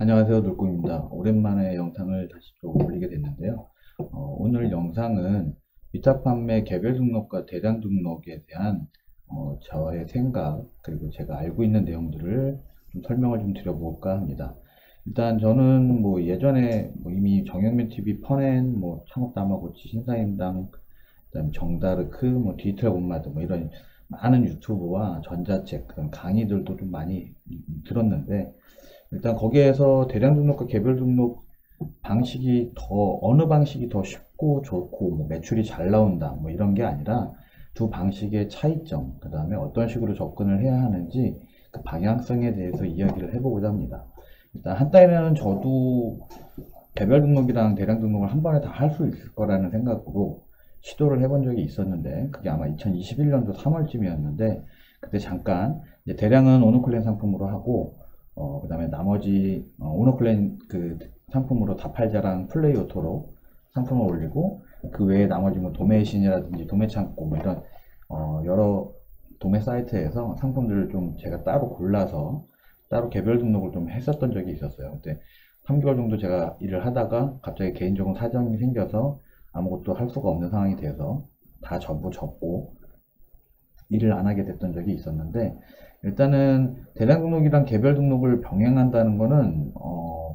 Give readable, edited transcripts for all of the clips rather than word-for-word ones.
안녕하세요, 놀공입니다. 오랜만에 영상을 다시 또 올리게 됐는데요. 오늘 영상은 위탁 판매 개별 등록과 대량 등록에 대한 저의 생각, 그리고 제가 알고 있는 내용들을 좀 설명을 좀 드려볼까 합니다. 일단 저는 뭐 예전에 뭐 이미 정영민 TV, 퍼넨, 뭐 창업 다마고치, 신사임당, 그다음 정다르크, 뭐 디지털 홈마드, 뭐 이런 많은 유튜브와 전자책 그런 강의들도 좀 많이 들었는데, 일단 거기에서 대량 등록과 개별 등록 방식이 더 어느 방식이 더 쉽고 좋고 뭐 매출이 잘 나온다 뭐 이런 게 아니라 두 방식의 차이점, 그 다음에 어떤 식으로 접근을 해야 하는지 그 방향성에 대해서 이야기를 해보고자 합니다. 일단 한때는 저도 개별 등록이랑 대량 등록을 한 번에 다 할 수 있을 거라는 생각으로 시도를 해본 적이 있었는데, 그게 아마 2021년도 3월쯤이었는데 그때 잠깐 이제 대량은 오너클랜 상품으로 하고 그 다음에 나머지 오너클랜 그 상품으로 다팔자랑 플레이오토로 상품을 올리고, 그 외에 나머지 뭐 도매신이라든지 도매창고 뭐 이런 여러 도매 사이트에서 상품들을 좀 제가 따로 골라서 따로 개별 등록을 좀 했었던 적이 있었어요. 그때 3개월 정도 제가 일을 하다가 갑자기 개인적인 사정이 생겨서 아무것도 할 수가 없는 상황이 돼서 다 전부 접고 일을 안 하게 됐던 적이 있었는데, 일단은 대량 등록이랑 개별 등록을 병행한다는 거는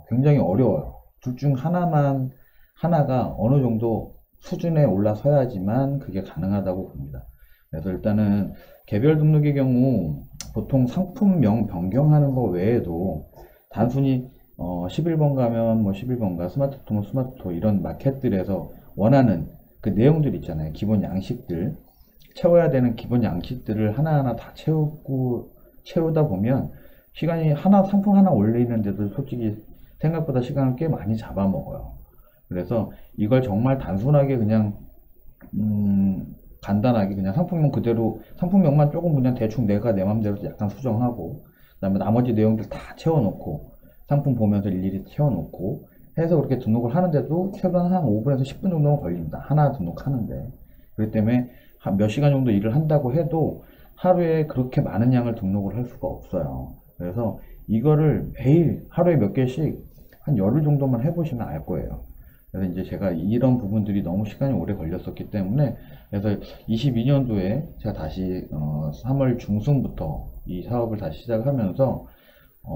굉장히 어려워요. 둘 중 하나가 어느 정도 수준에 올라서야지만 그게 가능하다고 봅니다. 그래서 일단은 개별 등록의 경우 보통 상품명 변경하는 거 외에도 단순히 11번 가면 뭐 11번가, 스마트토, 스마트토 이런 마켓들에서 원하는 그 내용들 있잖아요. 기본 양식들, 채워야 되는 기본 양식들을 하나하나 다 채우다 보면 시간이 상품 하나 올리는데도 솔직히 생각보다 시간을 꽤 많이 잡아먹어요. 그래서 이걸 정말 단순하게 그냥 간단하게 그냥 상품명 그대로, 상품명만 조금 그냥 대충 내가 내 맘대로 약간 수정하고, 그 다음에 나머지 내용들 다 채워놓고 상품 보면서 일일이 채워놓고 해서 그렇게 등록을 하는데도 최소한 한 5분에서 10분 정도는 걸립니다. 하나 등록하는데. 그렇기 때문에 한 몇 시간 정도 일을 한다고 해도 하루에 그렇게 많은 양을 등록을 할 수가 없어요. 그래서 이거를 매일 하루에 몇 개씩 한 열흘 정도만 해보시면 알 거예요. 그래서 이제 제가 이런 부분들이 너무 시간이 오래 걸렸었기 때문에, 그래서 22년도에 제가 다시 3월 중순부터 이 사업을 다시 시작하면서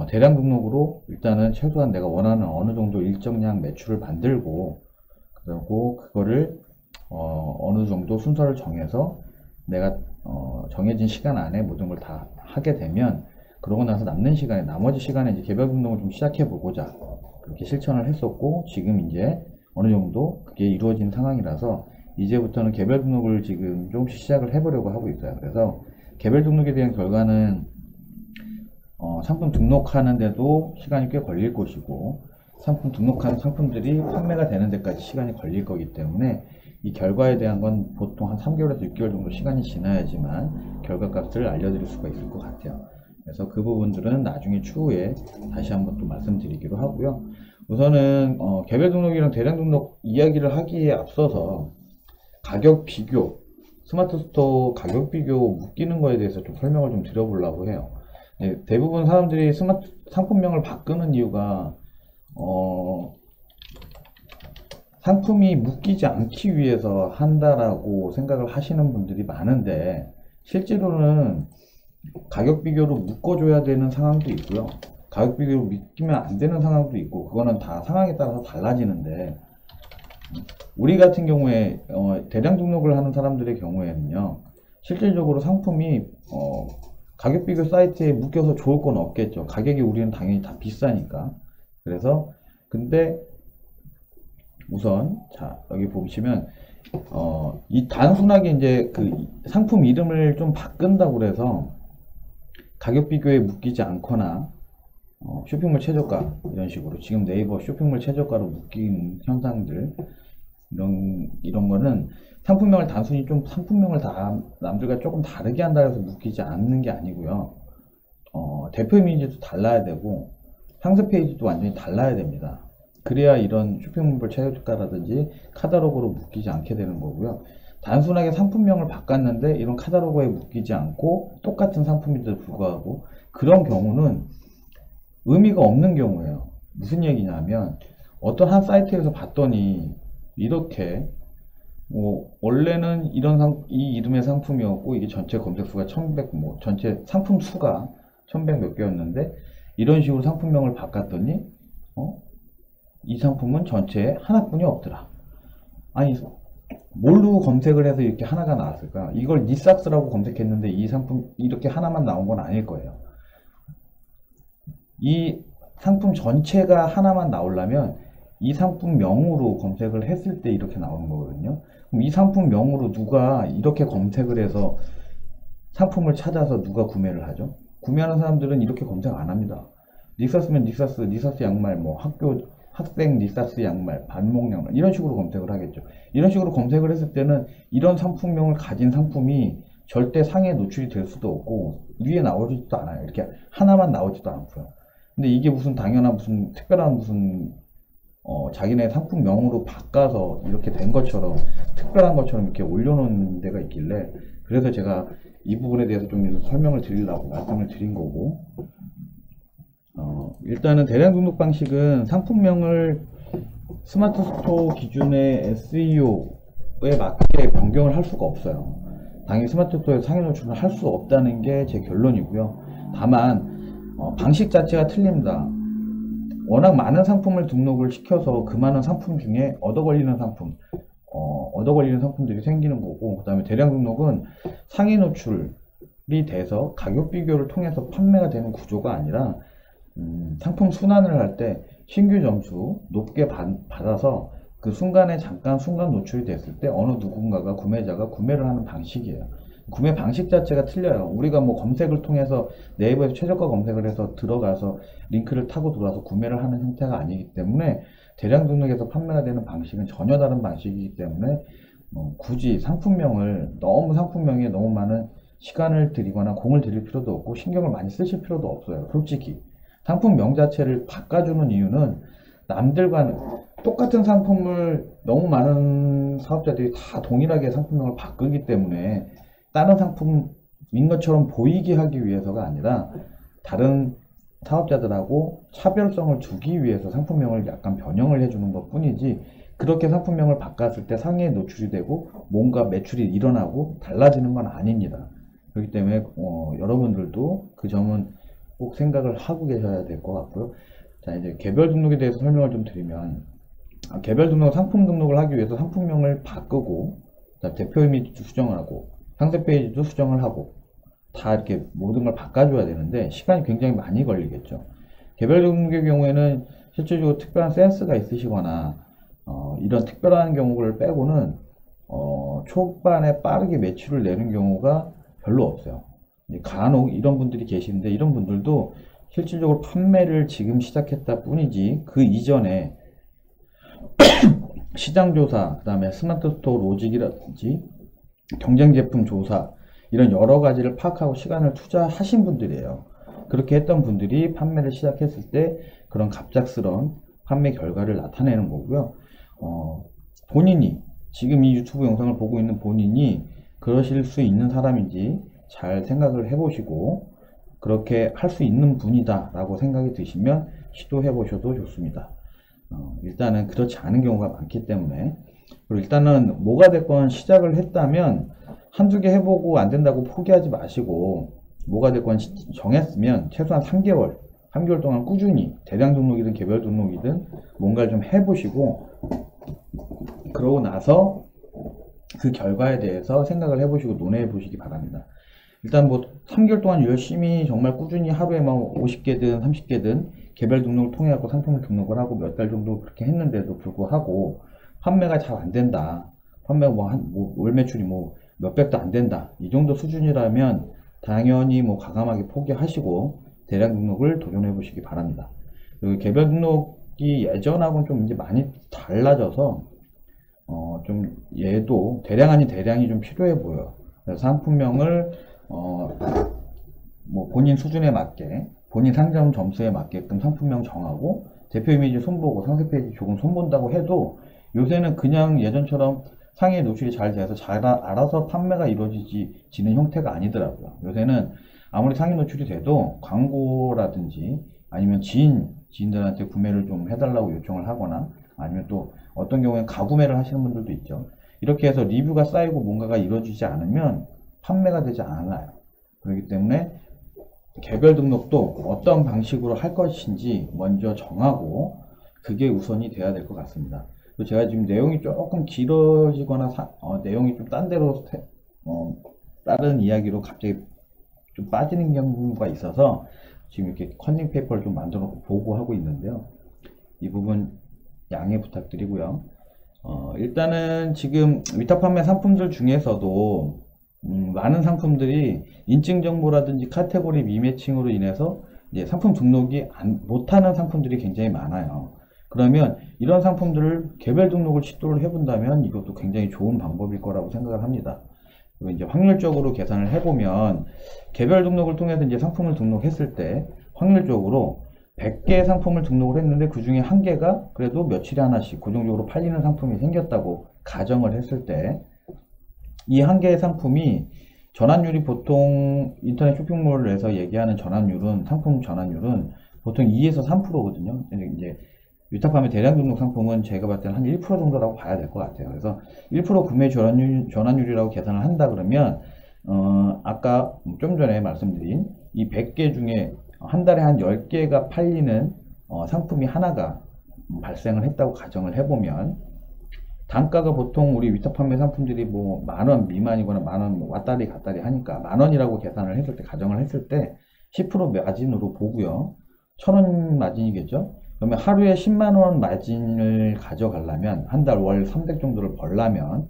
대량 등록으로 일단은 최소한 내가 원하는 어느 정도 일정량 매출을 만들고, 그리고 그거를 어느 정도 순서를 정해서 내가 정해진 시간 안에 모든 걸 다 하게 되면, 그러고 나서 남는 시간에, 나머지 시간에 이제 개별 등록을 좀 시작해 보고자 그렇게 실천을 했었고, 지금 이제 어느 정도 그게 이루어진 상황이라서 이제부터는 개별 등록을 지금 조금씩 시작을 해보려고 하고 있어요. 그래서 개별 등록에 대한 결과는 상품 등록하는데도 시간이 꽤 걸릴 것이고, 상품 등록한 상품들이 판매가 되는 데까지 시간이 걸릴 거기 때문에 이 결과에 대한 건 보통 한 3개월에서 6개월 정도 시간이 지나야지만 결과값을 알려드릴 수가 있을 것 같아요. 그래서 그 부분들은 나중에 추후에 다시 한번 또 말씀드리기로 하고요. 우선은 개별 등록이랑 대량 등록 이야기를 하기에 앞서서 가격 비교, 스마트 스토어 가격 비교 묶이는 거에 대해서 좀 설명을 좀 드려보려고 해요. 네, 대부분 사람들이 스마트 상품명을 바꾸는 이유가 상품이 묶이지 않기 위해서 한다라고 생각을 하시는 분들이 많은데, 실제로는 가격 비교로 묶어줘야 되는 상황도 있고요. 가격 비교로 묶이면 안 되는 상황도 있고, 그거는 다 상황에 따라서 달라지는데, 우리 같은 경우에 대량 등록을 하는 사람들의 경우에는요, 실질적으로 상품이 가격 비교 사이트에 묶여서 좋을 건 없겠죠. 가격이 우리는 당연히 다 비싸니까. 그래서 근데 우선 자 여기 보시면 이 단순하게 이제 그 상품 이름을 좀 바꾼다고 그래서 가격 비교에 묶이지 않거나 쇼핑몰 최저가 이런 식으로 지금 네이버 쇼핑몰 최저가로 묶인 현상들, 이런 거는 상품명을 단순히 좀 상품명을 다 남들과 조금 다르게 한다 해서 묶이지 않는 게 아니고요. 대표 이미지도 달라야 되고 상세 페이지도 완전히 달라야 됩니다. 그래야 이런 쇼핑몰 최저가라든지 카탈로그로 묶이지 않게 되는 거고요. 단순하게 상품명을 바꿨는데 이런 카탈로그에 묶이지 않고 똑같은 상품인데도 불구하고 그런 경우는 의미가 없는 경우예요. 무슨 얘기냐면 어떤 한 사이트에서 봤더니 이렇게 원래는 이 이름의 상품이었고 이게 전체 검색수가 1100, 전체 상품 수가 1100 몇 개였는데 이런 식으로 상품명을 바꿨더니 이 상품은 전체에 하나뿐이 없더라. 아니, 뭘로 검색을 해서 이렇게 하나가 나왔을까? 이걸 니삭스라고 검색했는데 이 상품 이렇게 하나만 나온 건 아닐 거예요. 이 상품 전체가 하나만 나오려면 이 상품명으로 검색을 했을 때 이렇게 나오는 거거든요. 그럼 이 상품명으로 누가 이렇게 검색을 해서 상품을 찾아서 누가 구매를 하죠? 구매하는 사람들은 이렇게 검색 안 합니다. 니삭스면 니삭스 양말, 학생 니삭스 양말, 반목 양말 이런 식으로 검색을 하겠죠. 이런 식으로 검색을 했을 때는 이런 상품명을 가진 상품이 절대 상에 노출이 될 수도 없고 위에 나오지도 않아요. 이렇게 하나만 나오지도 않고요. 근데 이게 무슨 당연한 무슨 특별한 자기네 상품명으로 바꿔서 이렇게 된 것처럼 특별한 것처럼 이렇게 올려놓은 데가 있길래 그래서 제가 이 부분에 대해서 좀 설명을 드리려고 말씀을 드린 거고, 일단은 대량 등록 방식은 상품명을 스마트 스토어 기준의 SEO에 맞게 변경을 할 수가 없어요. 당연히 스마트 스토어에 상위 노출을 할 수 없다는 게 제 결론이고요. 다만 방식 자체가 틀립니다. 워낙 많은 상품을 등록을 시켜서 그 많은 상품 중에 얻어 걸리는 상품들이 생기는 거고, 그 다음에 대량 등록은 상위 노출이 돼서 가격 비교를 통해서 판매가 되는 구조가 아니라 상품 순환을 할 때 신규 점수 높게 받아서 그 순간 노출이 됐을 때 어느 누군가가 구매자가 구매를 하는 방식이에요. 구매 방식 자체가 틀려요. 우리가 검색을 통해서 네이버에서 최저가 검색을 해서 들어가서 링크를 타고 들어와서 구매를 하는 형태가 아니기 때문에 대량 등록에서 판매가 되는 방식은 전혀 다른 방식이기 때문에 굳이 상품명에 너무 많은 시간을 들이거나 공을 들일 필요도 없고 신경을 많이 쓰실 필요도 없어요. 솔직히 상품명 자체를 바꿔주는 이유는 남들과는 똑같은 상품을 너무 많은 사업자들이 다 동일하게 상품명을 바꾸기 때문에 다른 상품인 것처럼 보이게 하기 위해서가 아니라 다른 사업자들하고 차별성을 주기 위해서 상품명을 약간 변형을 해주는 것 뿐이지, 그렇게 상품명을 바꿨을 때 상위에 노출이 되고 뭔가 매출이 일어나고 달라지는 건 아닙니다. 그렇기 때문에 여러분들도 그 점은 꼭 생각을 하고 계셔야 될 것 같고요. 자, 이제 개별 등록에 대해서 설명을 좀 드리면, 개별 등록, 상품 등록을 하기 위해서 상품명을 바꾸고, 대표 이미지도 수정을 하고, 상세 페이지도 수정을 하고, 다 이렇게 모든 걸 바꿔줘야 되는데, 시간이 굉장히 많이 걸리겠죠. 개별 등록의 경우에는 실질적으로 특별한 센스가 있으시거나, 이런 특별한 경우를 빼고는, 초반에 빠르게 매출을 내는 경우가 별로 없어요. 간혹 이런 분들이 계시는데, 이런 분들도 실질적으로 판매를 지금 시작했다 뿐이지 그 이전에 시장조사, 그 다음에 스마트 스토어 로직이라든지 경쟁 제품 조사 이런 여러 가지를 파악하고 시간을 투자하신 분들이에요. 그렇게 했던 분들이 판매를 시작했을 때 그런 갑작스러운 판매 결과를 나타내는 거고요. 본인이 지금 이 유튜브 영상을 보고 있는 본인이 그러실 수 있는 사람인지 잘 생각을 해보시고 그렇게 할 수 있는 분이다 라고 생각이 드시면 시도해 보셔도 좋습니다. 일단은 그렇지 않은 경우가 많기 때문에, 그리고 일단은 뭐가 됐건 시작을 했다면 한두 개 해보고 안 된다고 포기하지 마시고, 뭐가 됐건 정했으면 최소한 3개월 동안 꾸준히 대량 등록이든 개별 등록이든 뭔가를 좀 해보시고, 그러고 나서 그 결과에 대해서 생각을 해보시고 논의해 보시기 바랍니다. 일단 3개월 동안 열심히 정말 꾸준히 하루에 50개든 30개든 개별 등록을 통해 갖고 상품을 등록을 하고 몇 달 정도 그렇게 했는데도 불구하고 판매가 잘 안 된다. 판매가 월 매출이 몇백도 안 된다. 이 정도 수준이라면 당연히 과감하게 포기하시고 대량 등록을 도전해 보시기 바랍니다. 그리고 개별 등록이 예전하고는 좀 이제 많이 달라져서 좀 얘도 대량 아닌 대량이 좀 필요해 보여요. 그래서 상품명을 본인 수준에 맞게, 본인 상점 점수에 맞게끔 상품명 정하고 대표 이미지 손보고 상세 페이지 조금 손본다고 해도 요새는 그냥 예전처럼 상위에 노출이 잘 돼서 알아서 판매가 이루어지는 형태가 아니더라고요. 요새는 아무리 상위 노출이 돼도 광고라든지 아니면 지인 지인들한테 구매를 좀 해달라고 요청을 하거나 아니면 또 어떤 경우에는 가구매를 하시는 분들도 있죠. 이렇게 해서 리뷰가 쌓이고 뭔가가 이루어지지 않으면 판매가 되지 않아요. 그렇기 때문에 개별 등록도 어떤 방식으로 할 것인지 먼저 정하고 그게 우선이 돼야 될 것 같습니다. 제가 지금 내용이 조금 길어지거나 내용이 좀 딴 데로 다른 이야기로 갑자기 좀 빠지는 경우가 있어서 지금 이렇게 컨닝 페이퍼를 좀 만들어 놓고 보고하고 있는데요. 이 부분 양해 부탁드리고요. 일단은 지금 위탁 판매 상품들 중에서도 많은 상품들이 인증 정보라든지 카테고리 미매칭으로 인해서 이제 상품 등록이 못하는 상품들이 굉장히 많아요. 그러면 이런 상품들을 개별 등록을 시도를 해본다면 이것도 굉장히 좋은 방법일 거라고 생각을 합니다. 그리고 이제 확률적으로 계산을 해보면 개별 등록을 통해서 이제 상품을 등록했을 때 확률적으로 100개의 상품을 등록을 했는데 그 중에 한 개가 그래도 며칠에 하나씩 고정적으로 팔리는 상품이 생겼다고 가정을 했을 때 이 한 개의 상품이 전환율이 보통 인터넷 쇼핑몰에서 얘기하는 전환율은 상품 전환율은 보통 2에서 3%거든요. 이제 위탁 판매 대량 등록 상품은 제가 봤을 때는 한 1% 정도라고 봐야 될 것 같아요. 그래서 1% 구매 전환율이라고 계산을 한다 그러면 아까 좀 전에 말씀드린 이 100개 중에 한 달에 한 10개가 팔리는 상품이 하나가 발생을 했다고 가정을 해보면 단가가 보통 우리 위탁 판매 상품들이 뭐 10,000원 미만이거나 10,000원 뭐 왔다리 갔다리 하니까 10,000원이라고 계산을 했을 때 가정을 했을 때 10% 마진으로 보고요. 1,000원 마진이겠죠. 그러면 하루에 10만원 마진을 가져가려면 한 달 월 300 정도를 벌려면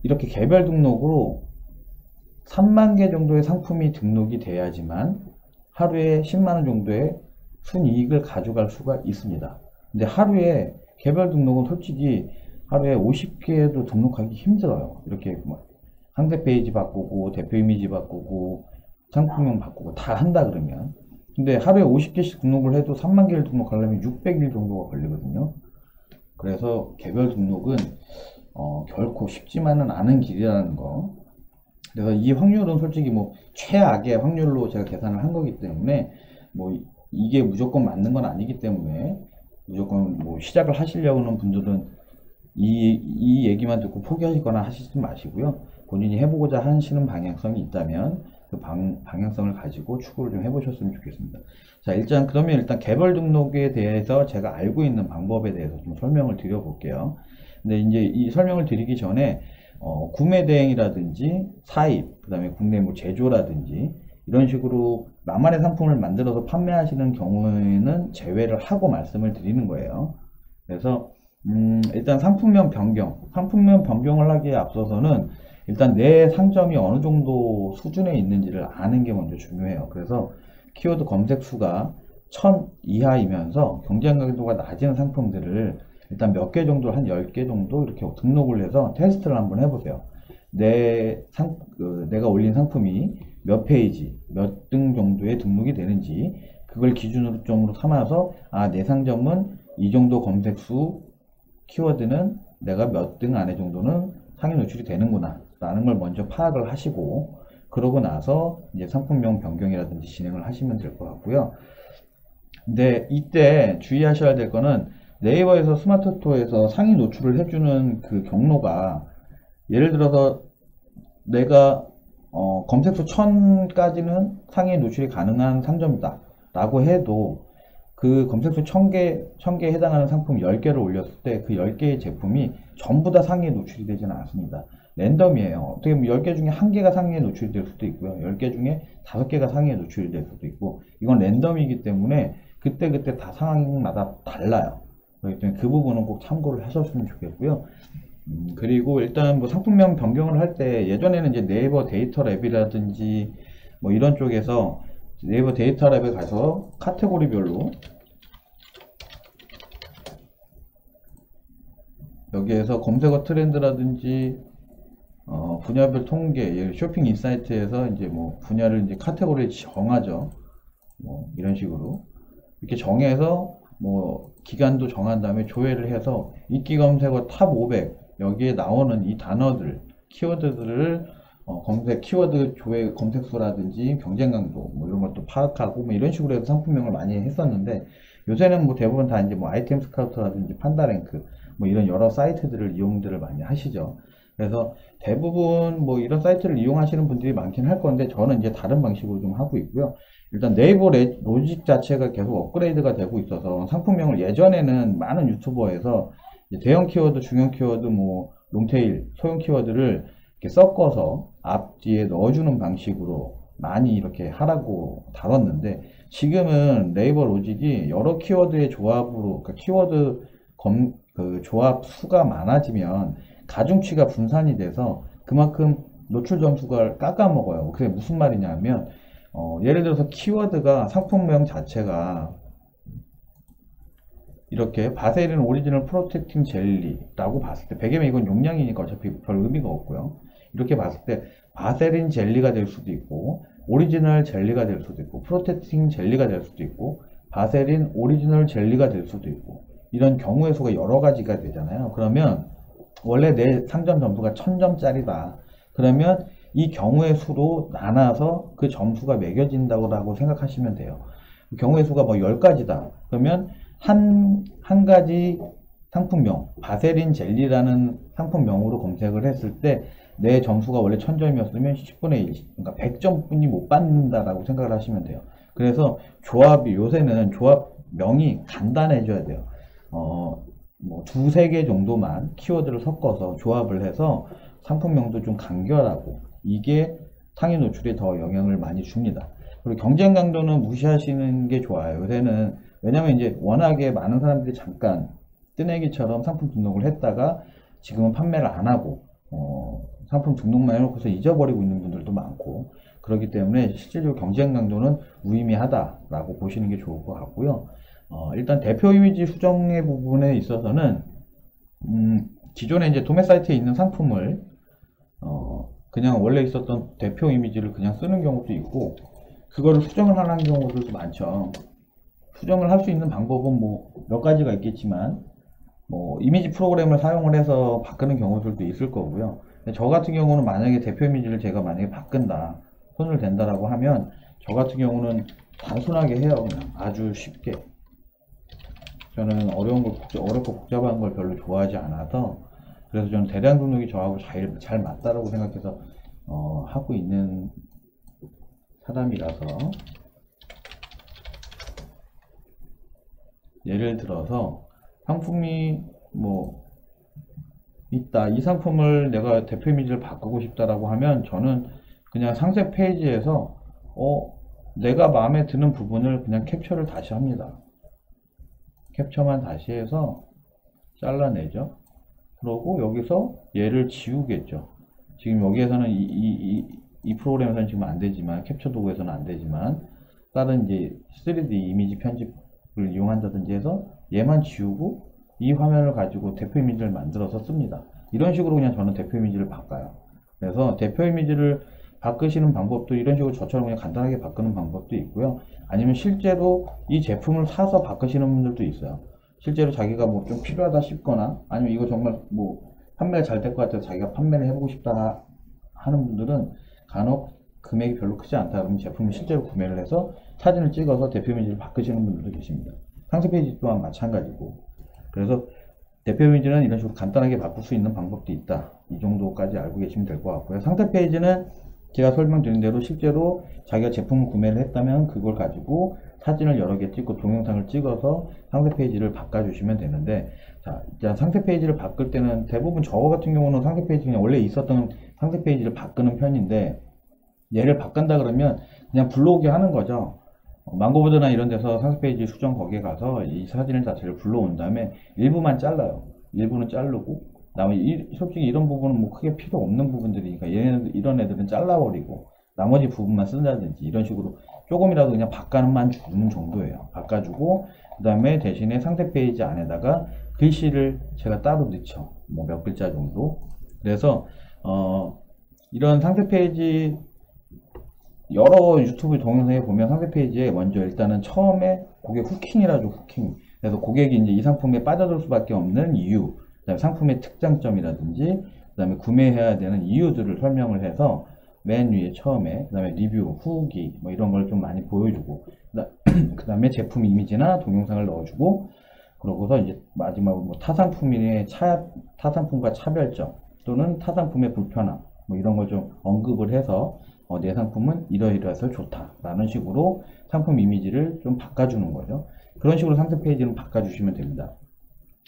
이렇게 개별 등록으로 3만 개 정도의 상품이 등록이 돼야지만 하루에 10만원 정도의 순이익을 가져갈 수가 있습니다. 근데 하루에 개별 등록은 솔직히 하루에 50개도 등록하기 힘들어요. 이렇게 뭐 상세 페이지 바꾸고 대표 이미지 바꾸고 상품명 바꾸고 다 한다 그러면 근데 하루에 50개씩 등록을 해도 3만 개를 등록하려면 600일 정도가 걸리거든요. 그래서 개별 등록은 결코 쉽지만은 않은 길이라는 거. 그래서 이 확률은 솔직히 뭐 최악의 확률로 제가 계산을 한 거기 때문에 뭐 이게 무조건 맞는 건 아니기 때문에 무조건 뭐 시작을 하시려고 하는 분들은 이 얘기만 듣고 포기하시거나 하시지 마시고요. 본인이 해보고자 하시는 방향성이 있다면 그 방향성을 가지고 추구를 좀 해보셨으면 좋겠습니다. 자, 그러면 일단 개별 등록에 대해서 제가 알고 있는 방법에 대해서 좀 설명을 드려볼게요. 근데 이제 이 설명을 드리기 전에 구매 대행이라든지 사입, 그 다음에 국내 뭐 제조라든지 이런 식으로 나만의 상품을 만들어서 판매하시는 경우에는 제외를 하고 말씀을 드리는 거예요. 그래서 일단 상품명 변경을 하기에 앞서서는 일단 내 상점이 어느 정도 수준에 있는지를 아는 게 먼저 중요해요. 그래서 키워드 검색 수가 1000 이하이면서 경쟁 강도가 낮은 상품들을 일단 몇 개 정도, 한 10개 정도 이렇게 등록을 해서 테스트를 한번 해보세요. 내가 올린 상품이 몇 페이지, 몇 등 정도에 등록이 되는지 그걸 기준으로 점으로 삼아서 내 상점은 이 정도 검색수 키워드는 내가 몇 등 안에 정도는 상위 노출이 되는구나 라는 걸 먼저 파악을 하시고 그러고 나서 이제 상품명 변경이라든지 진행을 하시면 될 것 같고요. 근데 이때 주의하셔야 될 거는 네이버에서 스마트 스토어에서 상위 노출을 해주는 그 경로가 예를 들어서 내가 검색수 1000까지는 상위 노출이 가능한 상점이다 라고 해도 그 검색수 1000개에 해당하는 상품 10개를 올렸을 때 그 10개의 제품이 전부 다 상위에 노출이 되지는 않습니다. 랜덤이에요. 어떻게 보면 10개 중에 1개가 상위에 노출이 될 수도 있고요. 10개 중에 5개가 상위에 노출이 될 수도 있고 이건 랜덤이기 때문에 그때그때 다 상황마다 달라요. 그렇기 때문에 그 부분은 꼭 참고를 하셨으면 좋겠고요. 그리고 일단 뭐 상품명 변경을 할 때 예전에는 이제 네이버 데이터 랩이라든지 뭐 이런 쪽에서 네이버 데이터 랩에 가서 카테고리별로 여기에서 검색어 트렌드라든지 분야별 통계, 쇼핑 인사이트에서 이제 뭐 분야를 이제 카테고리에 정하죠. 뭐 이런 식으로 이렇게 정해서 뭐 기간도 정한 다음에 조회를 해서 인기 검색어 탑 500 여기에 나오는 이 단어들, 키워드들을 검색 키워드 조회 검색수라든지 경쟁 강도 뭐 이런 것도 파악하고 뭐 이런 식으로 해서 상품명을 많이 했었는데, 요새는 뭐 대부분 다 이제 뭐 아이템 스카우트라든지 판다랭크 뭐 이런 여러 사이트들을 이용들을 많이 하시죠. 그래서 대부분 뭐 이런 사이트를 이용하시는 분들이 많긴 할 건데, 저는 이제 다른 방식으로 좀 하고 있고요. 일단 네이버 로직 자체가 계속 업그레이드가 되고 있어서 상품명을 예전에는 많은 유튜버에서 대형 키워드, 중형 키워드, 뭐 롱테일, 소형 키워드를 이렇게 섞어서 앞뒤에 넣어주는 방식으로 많이 이렇게 하라고 다뤘는데, 지금은 네이버 로직이 여러 키워드의 조합으로, 그러니까 키워드 그 조합 수가 많아지면 가중치가 분산이 돼서 그만큼 노출 점수가 깎아먹어요. 그게 무슨 말이냐면, 예를 들어서 키워드가 상품명 자체가 이렇게 바세린 오리지널 프로텍팅 젤리라고 봤을 때, 배경에 이건 용량이니까 어차피 별 의미가 없고요. 이렇게 봤을 때 바세린 젤리가 될 수도 있고, 오리지널 젤리가 될 수도 있고, 프로텍팅 젤리가 될 수도 있고, 바세린 오리지널 젤리가 될 수도 있고, 이런 경우의 수가 여러 가지가 되잖아요. 그러면 원래 내 상점 점수가 1000점짜리다. 그러면 이 경우의 수로 나눠서 그 점수가 매겨진다고 생각하시면 돼요. 경우의 수가 뭐 10가지다. 그러면 한 가지 상품명, 바세린 젤리라는 상품명으로 검색을 했을 때 내 점수가 원래 1000점이었으면 10분의 1, 그러니까 100점뿐이 못 받는다라고 생각을 하시면 돼요. 그래서 조합이, 요새는 조합명이 간단해져야 돼요. 뭐 두세 개 정도만 키워드를 섞어서 조합을 해서 상품명도 좀 간결하고, 이게 상위 노출에 더 영향을 많이 줍니다. 그리고 경쟁 강도는 무시하시는 게 좋아요. 요새는, 왜냐면 이제 워낙에 많은 사람들이 잠깐 뜨내기처럼 상품 등록을 했다가 지금은 판매를 안 하고 상품 등록만 해놓고서 잊어버리고 있는 분들도 많고, 그렇기 때문에 실제로 경쟁 강도는 무의미하다라고 보시는 게 좋을 것 같고요. 일단 대표 이미지 수정의 부분에 있어서는 기존에 이제 도매 사이트에 있는 상품을 그냥 원래 있었던 대표 이미지를 그냥 쓰는 경우도 있고, 그거를 수정을 하는 경우들도 많죠. 수정을 할 수 있는 방법은 뭐 몇 가지가 있겠지만, 뭐 이미지 프로그램을 사용을 해서 바꾸는 경우들도 있을 거고요. 근데 저 같은 경우는 만약에 대표 이미지를 제가 만약에 바꾼다, 손을 댄다라고 하면, 저 같은 경우는 단순하게 해요. 그냥 아주 쉽게. 저는 어렵고 복잡한 걸 별로 좋아하지 않아서, 그래서 저는 대량 등록이 저하고 잘 맞다라고 생각해서 하고 있는 사람이라서, 예를 들어서 상품이 뭐 있다, 이 상품을 내가 대표 이미지를 바꾸고 싶다라고 하면, 저는 그냥 상세 페이지에서 내가 마음에 드는 부분을 그냥 캡처를 다시 합니다. 캡처만 다시 해서 잘라내죠. 그러고 여기서 얘를 지우겠죠. 지금 여기에서는 이 프로그램에서는 지금 안 되지만, 캡처 도구에서는 안 되지만, 다른 이제 3D 이미지 편집을 이용한다든지 해서 얘만 지우고 이 화면을 가지고 대표 이미지를 만들어서 씁니다. 이런 식으로 그냥 저는 대표 이미지를 바꿔요. 그래서 대표 이미지를 바꾸시는 방법도 이런 식으로 저처럼 그냥 간단하게 바꾸는 방법도 있고요. 아니면 실제로 이 제품을 사서 바꾸시는 분들도 있어요. 실제로 자기가 뭐 좀 필요하다 싶거나, 아니면 이거 정말 뭐 판매가 잘 될 것 같아서 자기가 판매를 해보고 싶다 하는 분들은, 간혹 금액이 별로 크지 않다 그러면 제품을 실제로 구매를 해서 사진을 찍어서 대표 이미지를 바꾸시는 분들도 계십니다. 상세 페이지 또한 마찬가지고. 그래서 대표 이미지는 이런 식으로 간단하게 바꿀 수 있는 방법도 있다. 이 정도까지 알고 계시면 될 것 같고요. 상세 페이지는 제가 설명드린 대로 실제로 자기가 제품을 구매를 했다면 그걸 가지고 사진을 여러 개 찍고 동영상을 찍어서 상세 페이지를 바꿔주시면 되는데, 자, 일단 상세 페이지를 바꿀 때는 대부분 저 같은 경우는 상세 페이지 그냥 원래 있었던 상세 페이지를 바꾸는 편인데, 얘를 바꾼다 그러면 그냥 불러오게 하는 거죠. 망고보드나 이런 데서 상세 페이지 수정 거기에 가서 이 사진을 자체를 불러온 다음에 일부만 잘라요. 일부는 자르고, 나머지 솔직히 이런 부분은 뭐 크게 필요 없는 부분들이니까 이런 애들은 잘라버리고 나머지 부분만 쓴다든지 이런 식으로 조금이라도 그냥 바꿔만 주는 정도예요. 바꿔주고, 그 다음에 대신에 상세 페이지 안에다가 글씨를 제가 따로 넣죠. 뭐 몇 글자 정도. 그래서 이런 상세 페이지 여러 유튜브 동영상에 보면 상세 페이지에 먼저 일단은 처음에 고객 후킹이라죠. 후킹. 그래서 고객이 이제 이 상품에 빠져들 수밖에 없는 이유, 그다음에 상품의 특장점이라든지, 그다음에 구매해야 되는 이유들을 설명을 해서 맨 위에 처음에, 그 다음에 리뷰, 후기 뭐 이런 걸 좀 많이 보여주고, 그 다음에 제품 이미지나 동영상을 넣어주고, 그러고서 이제 마지막으로 뭐 타상품과 차별점 또는 타상품의 불편함 뭐 이런 걸 좀 언급을 해서 내 상품은 이러이러해서 좋다라는 식으로 상품 이미지를 좀 바꿔주는 거죠. 그런 식으로 상세 페이지는 바꿔주시면 됩니다.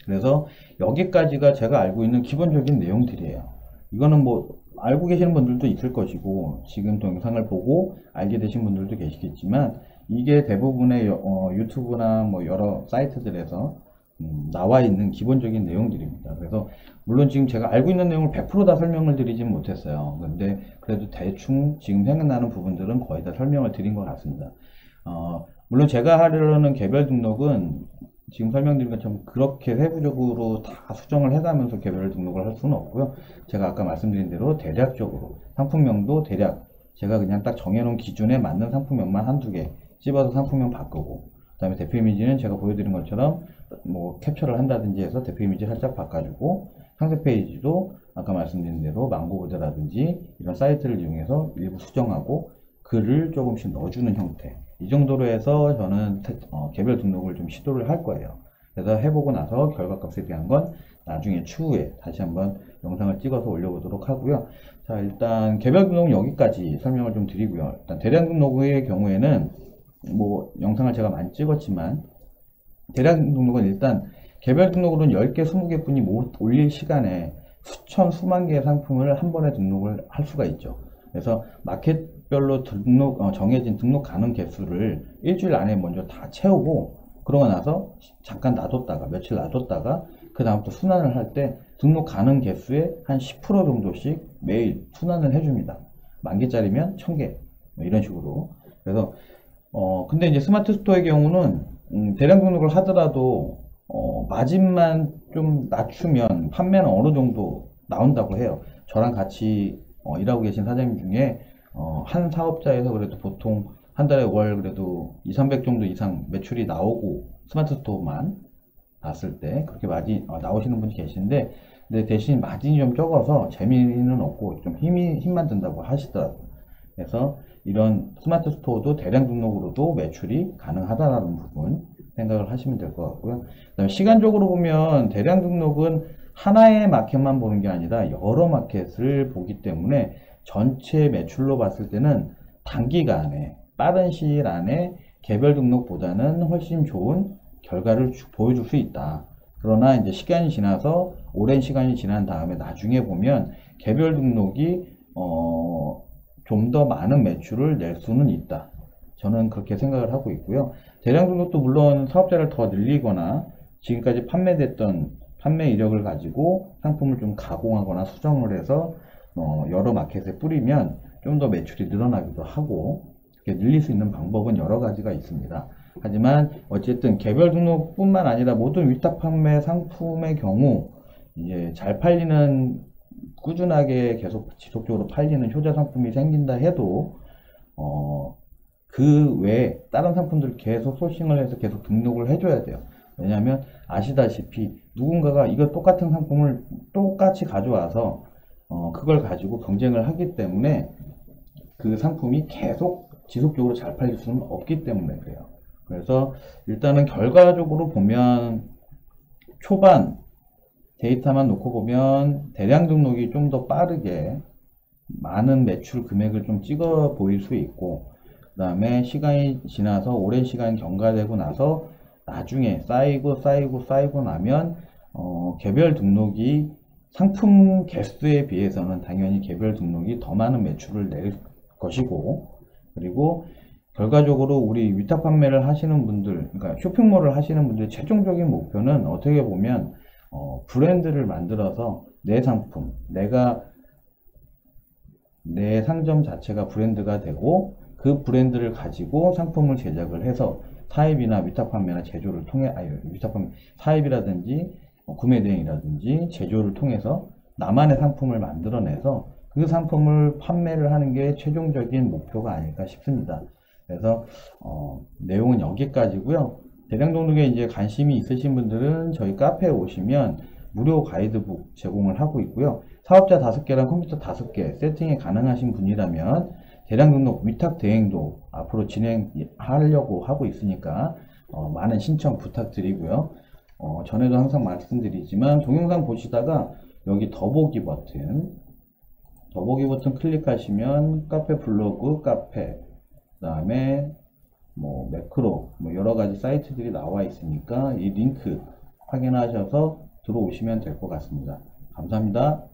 그래서 여기까지가 제가 알고 있는 기본적인 내용들이에요. 이거는 뭐 알고 계시는 분들도 있을 것이고 지금 동영상을 보고 알게 되신 분들도 계시겠지만 이게 대부분의 유튜브나 뭐 여러 사이트들에서 나와 있는 기본적인 내용들입니다. 그래서 물론 지금 제가 알고 있는 내용을 100% 다 설명을 드리진 못했어요. 근데 그래도 대충 지금 생각나는 부분들은 거의 다 설명을 드린 것 같습니다. 물론 제가 하려는 개별 등록은 지금 설명드린 것처럼 그렇게 세부적으로 다 수정을 해가면서 개별 등록을 할 수는 없고요. 제가 아까 말씀드린 대로 대략적으로 상품명도 대략 제가 그냥 딱 정해놓은 기준에 맞는 상품명만 한두 개 찝어서 상품명 바꾸고, 그 다음에 대표 이미지는 제가 보여드린 것처럼 뭐 캡처를 한다든지 해서 대표 이미지 살짝 바꿔주고, 상세 페이지도 아까 말씀드린 대로 망고보드라든지 이런 사이트를 이용해서 일부 수정하고 글을 조금씩 넣어주는 형태, 이 정도로 해서 저는 개별 등록을 좀 시도를 할 거예요. 그래서 해보고 나서 결과값에 대한 건 나중에 추후에 다시 한번 영상을 찍어서 올려보도록 하고요. 자, 일단 개별 등록은 여기까지 설명을 좀 드리고요. 일단 대량 등록의 경우에는 뭐 영상을 제가 많이 찍었지만 대량 등록은 일단 개별 등록으로는 10개, 20개 뿐이 못 올릴 시간에 수천, 수만 개의 상품을 한 번에 등록을 할 수가 있죠. 그래서 마켓별로 정해진 등록 가능 개수를 일주일 안에 먼저 다 채우고, 그러고 나서 잠깐 놔뒀다가 며칠 놔뒀다가 그 다음부터 순환을 할 때 등록 가능 개수의 한 10% 정도씩 매일 순환을 해줍니다. 10,000개짜리면 1,000개 이런 식으로. 그래서 근데 이제 스마트 스토어의 경우는 대량 등록을 하더라도 마진만 좀 낮추면 판매는 어느 정도 나온다고 해요. 저랑 같이 일하고 계신 사장님 중에 한 사업자에서 그래도 보통 한 달에 월 그래도 200-300 정도 이상 매출이 나오고, 스마트 스토어만 봤을 때 그렇게 나오시는 분이 계신데, 근데 대신 마진이 좀 적어서 재미는 없고 좀 힘만 든다고 하시더라고요. 그래서 이런 스마트 스토어도 대량 등록으로도 매출이 가능하다는 부분 생각을 하시면 될 것 같고요. 그다음에 시간적으로 보면 대량 등록은 하나의 마켓만 보는 게 아니라 여러 마켓을 보기 때문에 전체 매출로 봤을 때는 단기간에 빠른 시일 안에 개별 등록보다는 훨씬 좋은 결과를 보여줄 수 있다. 그러나 이제 시간이 지나서 오랜 시간이 지난 다음에 나중에 보면 개별 등록이 좀 더 많은 매출을 낼 수는 있다. 저는 그렇게 생각을 하고 있고요. 대량 등록도 물론 사업자를 더 늘리거나 지금까지 판매됐던 판매 이력을 가지고 상품을 좀 가공하거나 수정을 해서 여러 마켓에 뿌리면 좀 더 매출이 늘어나기도 하고, 이렇게 늘릴 수 있는 방법은 여러 가지가 있습니다. 하지만 어쨌든 개별 등록뿐만 아니라 모든 위탁 판매 상품의 경우 이제 잘 팔리는, 꾸준하게 계속 지속적으로 팔리는 효자 상품이 생긴다 해도 그 외에 다른 상품들 계속 소싱을 해서 계속 등록을 해줘야 돼요. 왜냐하면 아시다시피 누군가가 이거 똑같은 상품을 똑같이 가져와서 그걸 가지고 경쟁을 하기 때문에 그 상품이 계속 지속적으로 잘 팔릴 수는 없기 때문에 그래요. 그래서 일단은 결과적으로 보면 초반 데이터만 놓고 보면 대량 등록이 좀 더 빠르게 많은 매출 금액을 좀 찍어 보일 수 있고, 그 다음에 시간이 지나서 오랜 시간 경과되고 나서 나중에 쌓이고 나면 개별 등록이 상품 개수에 비해서는 당연히 개별 등록이 더 많은 매출을 낼 것이고, 그리고 결과적으로 우리 위탁 판매를 하시는 분들, 그러니까 쇼핑몰을 하시는 분들 최종적인 목표는 어떻게 보면 브랜드를 만들어서 내 상품, 내 상점 자체가 브랜드가 되고 그 브랜드를 가지고 상품을 제작을 해서 사입이나 위탁 판매나 제조를 통해, 사입이라든지 구매 대행이라든지 제조를 통해서 나만의 상품을 만들어내서 그 상품을 판매를 하는 게 최종적인 목표가 아닐까 싶습니다. 그래서 내용은 여기까지고요. 대량 등록에 이제 관심이 있으신 분들은 저희 카페에 오시면 무료 가이드북 제공을 하고 있고요. 사업자 5개랑 컴퓨터 5개 세팅이 가능하신 분이라면 대량 등록 위탁 대행도 앞으로 진행하려고 하고 있으니까 많은 신청 부탁드리고요. 전에도 항상 말씀드리지만 동영상 보시다가 여기 더보기 버튼 클릭하시면 카페 블로그 카페 그 다음에 뭐 매크로 뭐 여러가지 사이트들이 나와 있으니까 이 링크 확인하셔서 들어오시면 될 것 같습니다. 감사합니다.